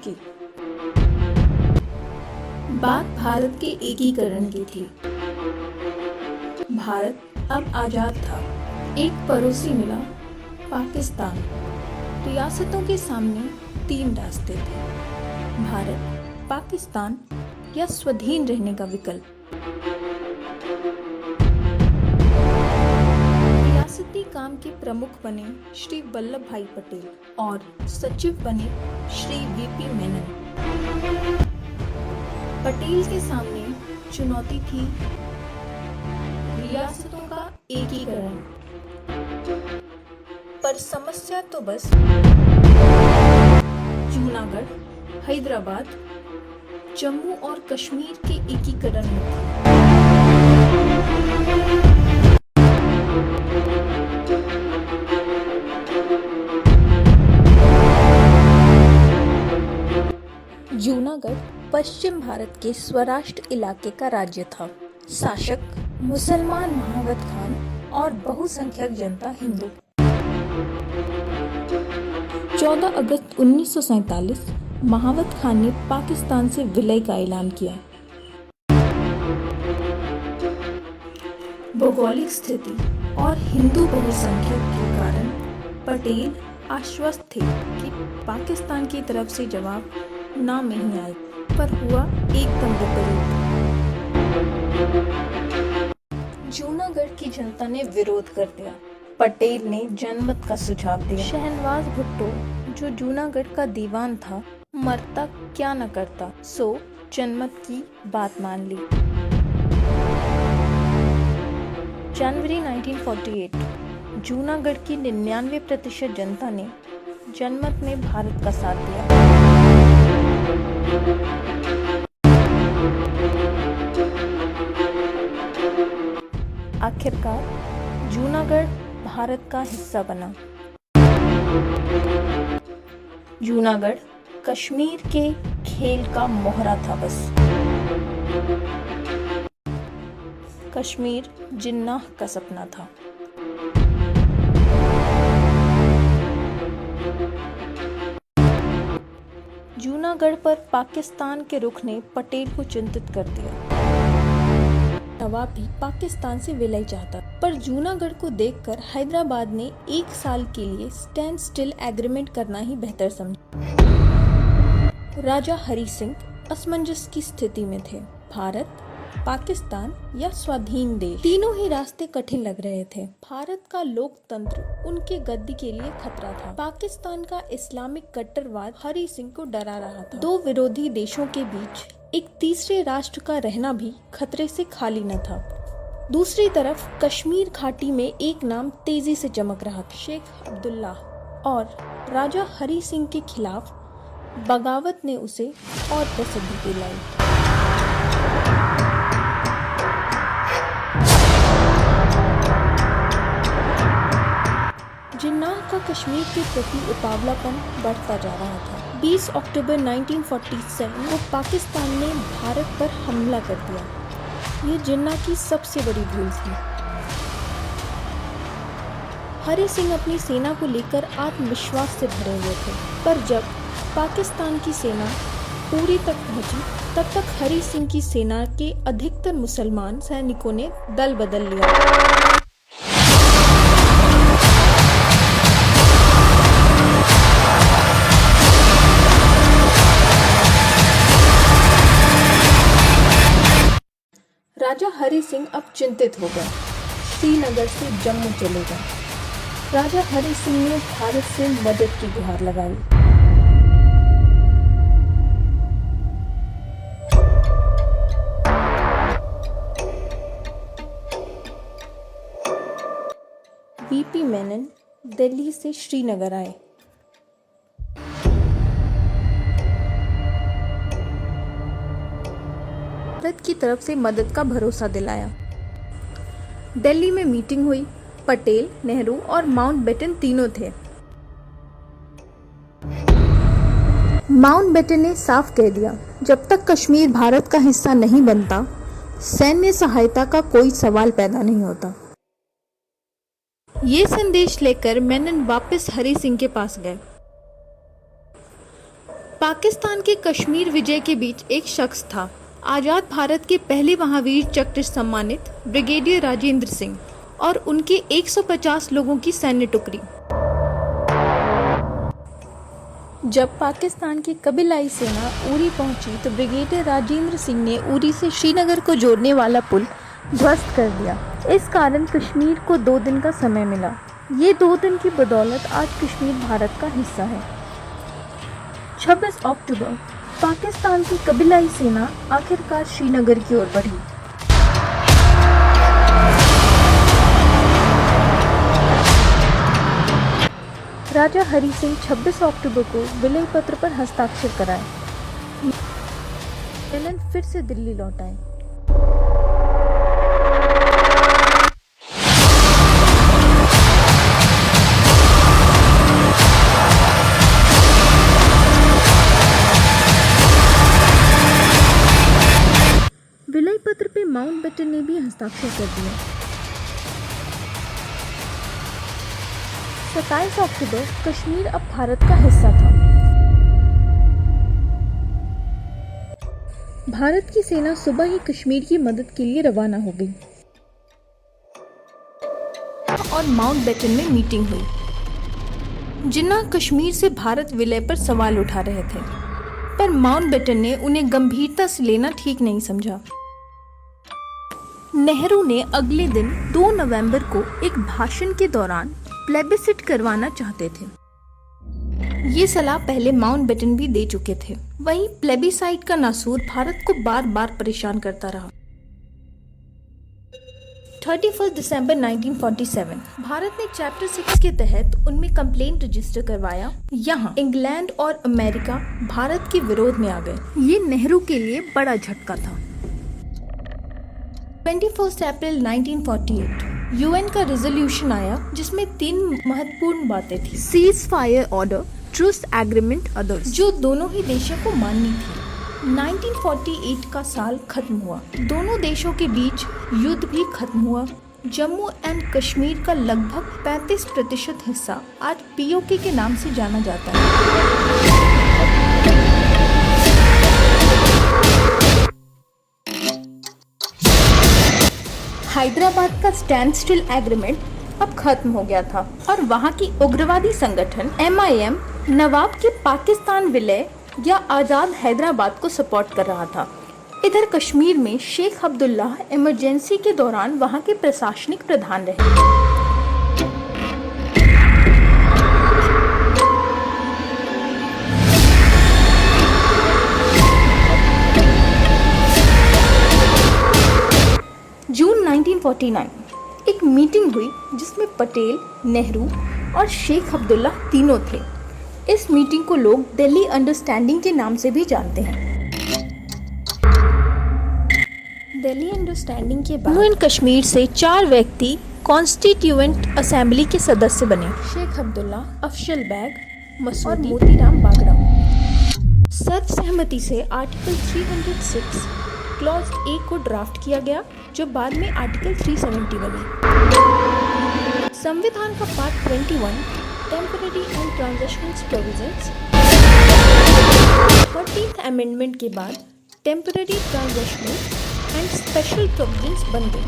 की। बात भारत के एकीकरण की थी। भारत अब आजाद था। एक पड़ोसी मिला, पाकिस्तान। रियासतों के सामने 3 रास्ते थे, भारत, पाकिस्तान या स्वाधीन रहने का विकल्प। रियासती काम के प्रमुख बने श्री वल्लभ भाई पटेल और सचिव बने श्री वीपी मेनन। पटेल के सामने चुनौती थी रियासतों का एकीकरण, पर समस्या तो बस जूनागढ़, हैदराबाद, जम्मू और कश्मीर के एकीकरण में थी। जूनागढ़ पश्चिम भारत के स्वराष्ट्र इलाके का राज्य था। शासक मुसलमान महावत खान और बहुसंख्यक जनता हिंदू। 14 अगस्त 1947 महावत खान ने पाकिस्तान से विलय का ऐलान किया। भौगोलिक स्थिति और हिंदू बहुसंख्यक के कारण पटेल आश्वस्त थे कि पाकिस्तान की तरफ से जवाब ना नहीं आए, पर हुआ एकदम विपरीत। जूनागढ़ की जनता ने विरोध कर दिया। पटेल ने जनमत का सुझाव दिया। शहनवाज भुट्टो, जो जूनागढ़ का दीवान था, मरता क्या न करता, सो जनमत की बात मान ली। जनवरी 1948 जूनागढ़ की 99% जनता ने जनमत में भारत का साथ दिया। आखिरकार जूनागढ़ भारत का हिस्सा बना। जूनागढ़ कश्मीर के खेल का मोहरा था बस। कश्मीर जिन्नाह का सपना था। जूनागढ़ पर पाकिस्तान के रुख ने पटेल को चिंतित कर दिया। नवाब भी पाकिस्तान से विलय चाहता, पर जूनागढ़ को देखकर हैदराबाद ने 1 साल के लिए स्टैंड स्टिल एग्रीमेंट करना ही बेहतर समझा। राजा हरि सिंह असमंजस की स्थिति में थे। भारत, पाकिस्तान या स्वाधीन देश, तीनों ही रास्ते कठिन लग रहे थे। भारत का लोकतंत्र उनके गद्दी के लिए खतरा था। पाकिस्तान का इस्लामिक कट्टरवाद हरि सिंह को डरा रहा था। 2 विरोधी देशों के बीच एक तीसरे राष्ट्र का रहना भी खतरे से खाली न था। दूसरी तरफ कश्मीर घाटी में एक नाम तेजी से चमक रहा था, शेख अब्दुल्ला, और राजा हरि सिंह के खिलाफ बगावत ने उसे और प्रसिद्धि दिलाई। जिन्नाह का कश्मीर के प्रति उतावलापन बढ़ता जा रहा था। 20 अक्टूबर 1947 को पाकिस्तान ने भारत पर हमला कर दिया। ये जिन्नाह की सबसे बड़ी भूल थी। हरि सिंह अपनी सेना को लेकर आत्मविश्वास से भरे हुए थे, पर जब पाकिस्तान की सेना पूरी तक पहुंची, तब तक हरि सिंह की सेना के अधिकतर मुसलमान सैनिकों ने दल बदल लिया। राजा हरि सिंह अब चिंतित हो गए। श्रीनगर से जम्मू चले गए। राजा हरि सिंह ने भारत से मदद की गुहार लगाई। वीपी मेनन दिल्ली से श्रीनगर आए। भारत की तरफ से मदद का भरोसा दिलाया। दिल्ली में मीटिंग हुई। पटेल, नेहरू और माउंटबेटन तीनों थे। माउंटबेटन ने साफ कह दिया, जब तक कश्मीर भारत का हिस्सा नहीं बनता, सैन्य सहायता का कोई सवाल पैदा नहीं होता। ये संदेश लेकर मेनन वापस हरि सिंह के पास गए। पाकिस्तान के कश्मीर विजय के बीच एक शख्स था, आज़ाद भारत के पहले महावीर चक्र सम्मानित ब्रिगेडियर राजेंद्र सिंह और उनके 150 लोगों की सैन्य टुकड़ी। जब पाकिस्तान की कबीलाई सेना उरी पहुंची तो ब्रिगेडियर राजेंद्र सिंह ने उरी से श्रीनगर को जोड़ने वाला पुल ध्वस्त कर दिया। इस कारण कश्मीर को 2 दिन का समय मिला। ये 2 दिन की बदौलत आज कश्मीर भारत का हिस्सा है। 26 अक्टूबर पाकिस्तान की कबीलाई सेना आखिरकार श्रीनगर की ओर बढ़ी। राजा हरि सिंह 26 अक्टूबर को विलय पत्र पर हस्ताक्षर कराए। एलन फिर से दिल्ली लौट आए। विलय पत्र पे माउंटबेटन ने भी हस्ताक्षर कर दिया। 27 अक्टूबर कश्मीर अब भारत का हिस्सा था। भारत की सेना सुबह ही कश्मीर की मदद के लिए रवाना हो गई और माउंटबेटन में मीटिंग हुई। जिन्ना कश्मीर से भारत विलय पर सवाल उठा रहे थे, पर माउंटबेटन ने उन्हें गंभीरता से लेना ठीक नहीं समझा। नेहरू ने अगले दिन 2 नवंबर को एक भाषण के दौरान प्लेबिसिट करवाना चाहते थे। ये सलाह पहले माउंटबेटन भी दे चुके थे। वहीं प्लेबिसाइट का नासूर भारत को बार बार परेशान करता रहा। 31 दिसंबर 1947 भारत ने चैप्टर 6 के तहत उनमें कंप्लेंट रजिस्टर करवाया। यहाँ इंग्लैंड और अमेरिका भारत के विरोध में आ गए। ये नेहरू के लिए बड़ा झटका था। 21 अप्रैल 1948 यूएन का रेजोल्यूशन आया, जिसमें 3 महत्वपूर्ण बातें थी। Ceasefire order, truce agreement, others, जो दोनों ही देशों को माननी थी। 1948 का साल खत्म हुआ। दोनों देशों के बीच युद्ध भी खत्म हुआ। जम्मू एंड कश्मीर का लगभग 35% हिस्सा आज पीओके के नाम से जाना जाता है। हैदराबाद का स्टैंड स्टिल एग्रीमेंट अब खत्म हो गया था और वहाँ की उग्रवादी संगठन MIM नवाब के पाकिस्तान विलय या आज़ाद हैदराबाद को सपोर्ट कर रहा था। इधर कश्मीर में शेख अब्दुल्लाह इमरजेंसी के दौरान वहाँ के प्रशासनिक प्रधान रहे। जून 1949 एक मीटिंग हुई जिसमें पटेल, नेहरू और शेख अब्दुल्ला तीनों थे। इस मीटिंग को लोग दिल्ली अंडरस्टैंडिंग के नाम से भी जानते हैं। दिल्ली अंडरस्टैंडिंग के बाद जम्मू एंड कश्मीर से 4 व्यक्ति कॉन्स्टिट्यूएंट असेंबली के सदस्य बने। शेख अब्दुल्ला, अफजल बैग, मसूद और मोतीराम बागड़ा। सर्वसहमति से आर्टिकल 306 क्लॉज ए को ड्राफ्ट किया गया, जो बाद में आर्टिकल 370 बने। संविधान का part 21 temporary and transitional provisions 14th amendment के बाद temporary, transitional and special provisions बन गए।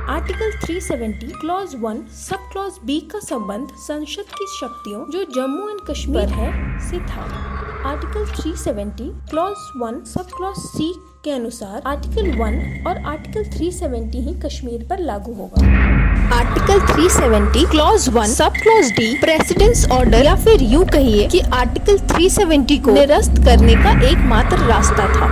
Article 370 clause 1 sub clause B का संबंध संसद की शक्तियों जो जम्मू एंड कश्मीर है से था। Article 370 clause 1 sub clause C के अनुसार आर्टिकल 1 और आर्टिकल 370 ही कश्मीर पर लागू होगा। Article 370 clause 1 sub clause D presidents order या फिर यूं कहिए कि आर्टिकल 370 को निरस्त करने का एकमात्र रास्ता था।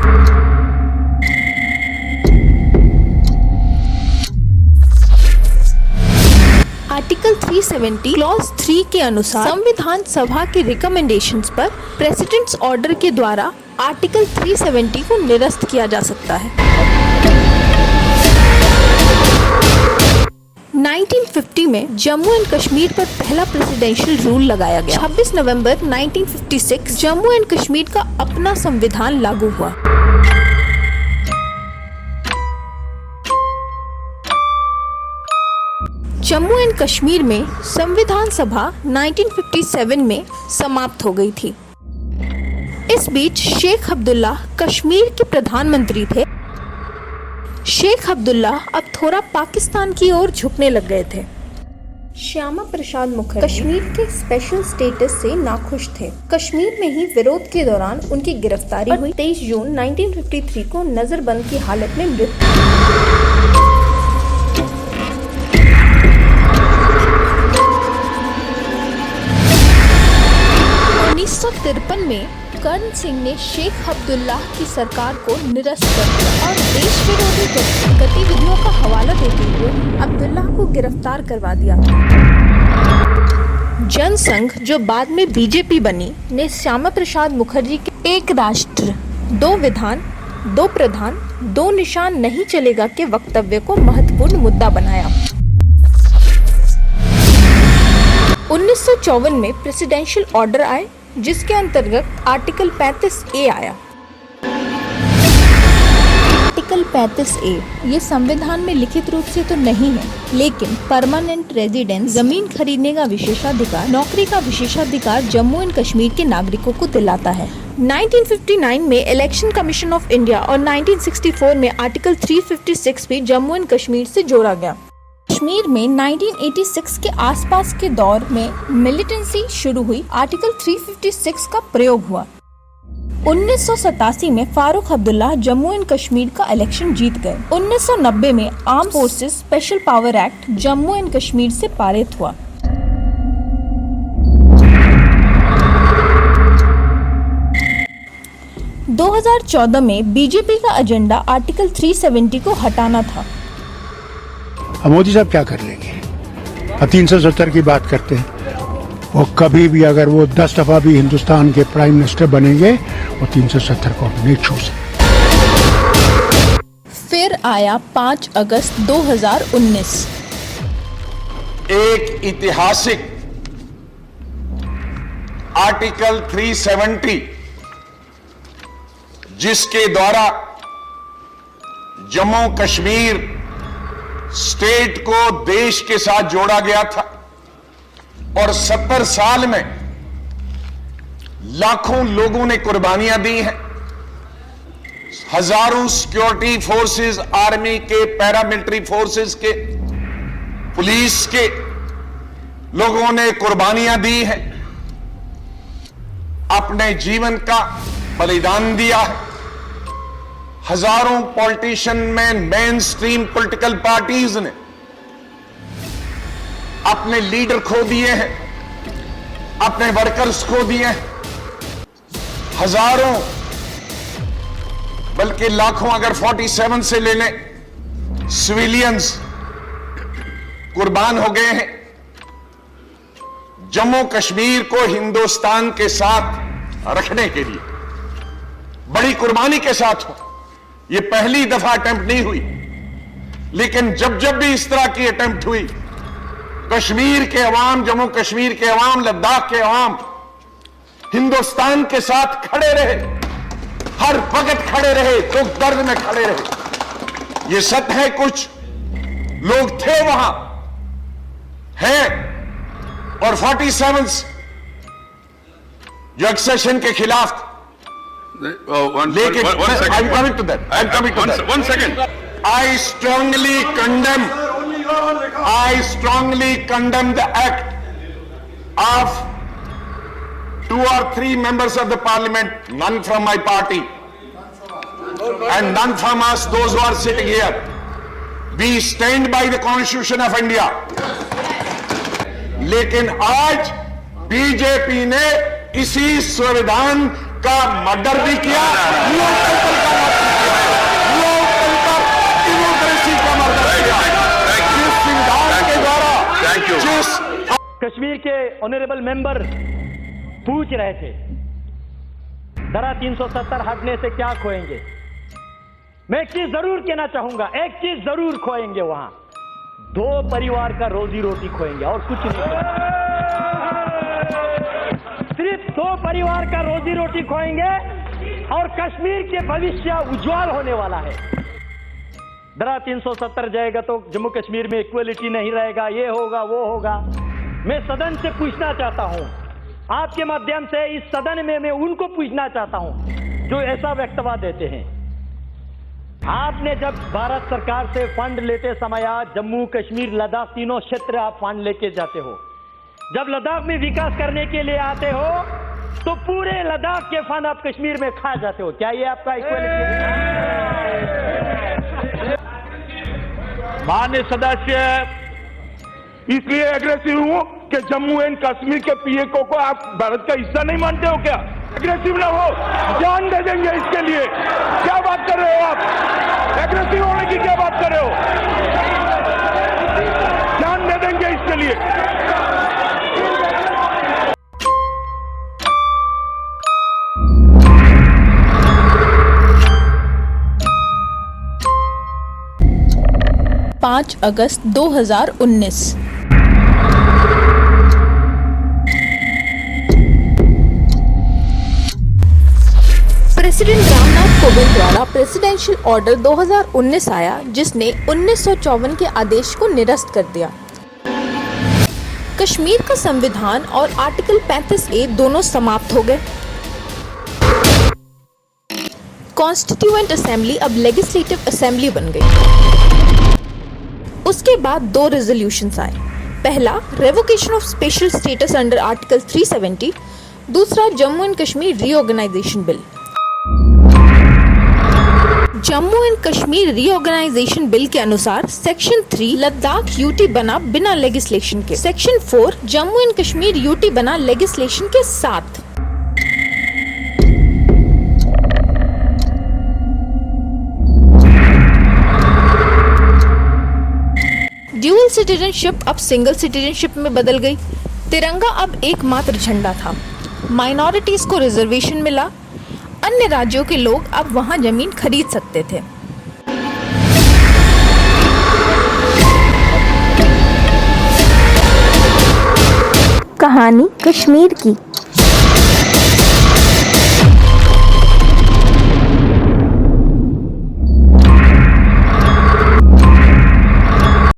आर्टिकल 370 क्लॉज 3 के अनुसार संविधान सभा के रिकमेंडेशंस पर प्रेसिडेंट्स ऑर्डर के द्वारा आर्टिकल 370 को निरस्त किया जा सकता है। 1950 में जम्मू एंड कश्मीर पर पहला प्रेसिडेंशियल रूल लगाया गया। 26 नवंबर 1956 जम्मू एंड कश्मीर का अपना संविधान लागू हुआ। जम्मू एंड कश्मीर में संविधान सभा 1957 में समाप्त हो गई थी। इस बीच शेख अब्दुल्ला कश्मीर के प्रधानमंत्री थे। शेख अब्दुल्ला अब थोड़ा पाकिस्तान की ओर झुकने लग गए थे। श्यामा प्रसाद मुखर्जी कश्मीर के स्पेशल स्टेटस से नाखुश थे। कश्मीर में ही विरोध के दौरान उनकी गिरफ्तारी हुई। 23 जून 1953 को नजरबंद की हालत में मृत्यु। 1953 में कर्ण सिंह ने शेख अब्दुल्ला की सरकार को निरस्त कर दिया और देश विरोधी गतिविधियों का हवाला देते हुए अब्दुल्ला को गिरफ्तार करवा दिया। जनसंघ, जो बाद में बीजेपी बनी, ने श्यामा प्रसाद मुखर्जी के एक राष्ट्र, दो विधान, दो प्रधान, दो निशान नहीं चलेगा के वक्तव्य को महत्वपूर्ण मुद्दा बनाया। 1954 में प्रेसिडेंशियल ऑर्डर आए, जिसके अंतर्गत आर्टिकल 35A आया। आर्टिकल 35A ये संविधान में लिखित रूप से तो नहीं है, लेकिन परमानेंट रेजिडेंस, जमीन खरीदने का विशेषाधिकार, नौकरी का विशेषाधिकार जम्मू एंड कश्मीर के नागरिकों को दिलाता है। 1959 में इलेक्शन कमीशन ऑफ इंडिया और 1964 में आर्टिकल 356 भी जम्मू एंड कश्मीर से जोड़ा गया। कश्मीर में 1986 के आसपास के दौर में मिलिटेंसी शुरू हुई। आर्टिकल 356 का प्रयोग हुआ। 1987 में फारूक अब्दुल्ला जम्मू एंड कश्मीर का इलेक्शन जीत गए। 1990 में arm forces special power act Jammu and Kashmir से पारित हुआ। – 2014 में बीजेपी का एजेंडा आर्टिकल 370 को हटाना था। अब मोदी साहब क्या कर लेंगे? 370 की बात करते हैं। वो कभी भी अगर वो 10 दफा भी हिंदुस्तान के प्राइम मिनिस्टर बनेंगे, वो 370 को नहीं छू सकते। फिर आया 5 अगस्त 2019। एक ऐतिहासिक आर्टिकल 370, जिसके द्वारा जम्मू कश्मीर स्टेट को देश के साथ जोड़ा गया था और 70 साल में लाखों लोगों ने कुर्बानियां दी हैं। हजारों सिक्योरिटी फोर्सेस, आर्मी के, पैरामिलिट्री फोर्सेस के, पुलिस के लोगों ने कुर्बानियां दी हैं, अपने जीवन का बलिदान दिया है। हजारों पॉलिटिशियन में मेन स्ट्रीम पॉलिटिकल पार्टीज ने अपने लीडर खो दिए हैं, अपने वर्कर्स खो दिए हैं। हजारों, बल्कि लाखों, अगर 47 से ले लें, सिविलियंस कुर्बान हो गए हैं। जम्मू कश्मीर को हिंदुस्तान के साथ रखने के लिए बड़ी कुर्बानी के साथ हो। ये पहली दफा अटेम्प्ट नहीं हुई, लेकिन जब जब भी इस तरह की अटेम्प्ट हुई, कश्मीर के अवाम, जम्मू कश्मीर के अवाम, लद्दाख के अवाम हिंदुस्तान के साथ खड़े रहे, हर वक्त खड़े रहे, दुख दर्द में खड़े रहे। ये सत्य है, कुछ लोग थे वहां हैं, और 47 जो एक्सेशन के खिलाफ, लेकिन I'm coming to that. I'm coming to that. One second. I strongly condemn the act of 2 or 3 members of the parliament, none from my party, and none from us, those who are sitting here. We stand by the Constitution of India. लेकिन आज BJP ने इसी संविधान का murder भी किया, democracy का murder किया। जिस संविधान के द्वारा, जिस कश्मीर के ऑनरेबल मेंबर पूछ रहे थे, धारा 370 हटने से क्या खोएंगे? मैं एक चीज जरूर कहना चाहूंगा, एक चीज जरूर खोएंगे वहां, 2 परिवार का रोजी रोटी खोएंगे और कुछ नहीं। सिर्फ 2 परिवार का रोजी रोटी खोएंगे और कश्मीर के भविष्य उज्जवल होने वाला है। धारा 370 जाएगा तो जम्मू कश्मीर में इक्वलिटी नहीं रहेगा, ये होगा वो होगा। मैं सदन से पूछना चाहता हूं, आपके माध्यम से इस सदन में मैं उनको पूछना चाहता हूं जो ऐसा वक्तव्य देते हैं। आपने जब भारत सरकार से फंड लेते समय जम्मू कश्मीर लद्दाख तीनों क्षेत्र आप फंड लेके जाते हो, जब लद्दाख में विकास करने के लिए आते हो तो पूरे लद्दाख के फंड आप कश्मीर में खा जाते हो। क्या ये आपका इक्वलिटी है? माननीय सदस्य, इसलिए एग्रेसिव हूं कि जम्मू एंड कश्मीर के पीए को आप भारत का हिस्सा नहीं मानते हो क्या? एग्रेसिव ना हो, जान दे देंगे इसके लिए। क्या बात कर रहे हो आप? एग्रेसिव होने की क्या बात कर रहे हो? जान दे देंगे इसके लिए। पाँच अगस्त 2019। प्रेसिडेंट रामनाथ कोविंद द्वारा प्रेसिडेंशियल ऑर्डर 2019 आया, जिसने 1954 के आदेश को निरस्त कर दिया। कश्मीर का संविधान और आर्टिकल 35A दोनों समाप्त हो गए। कॉन्स्टिट्यूएंट असेंबली अब लेजिस्लेटिव असेंबली बन गई। उसके बाद दो रेजोल्यूशंस आए। पहला, revocation of special status under article 370, दूसरा Jammu and Kashmir reorganisation bill. Jammu and Kashmir reorganisation bill के अनुसार सेक्शन 3 लद्दाख यूटी बना बिना लेजिस्लेशन के, section 4 Jammu and Kashmir UT बना लेजिस्लेशन के साथ। ड्यूअल सिटीजनशिप अब सिंगल सिटीजनशिप में बदल गई। तिरंगा अब एकमात्र झंडा था। माइनॉरिटीज को रिजर्वेशन मिला। अन्य राज्यों के लोग अब वहां जमीन खरीद सकते थे। कहानी कश्मीर की।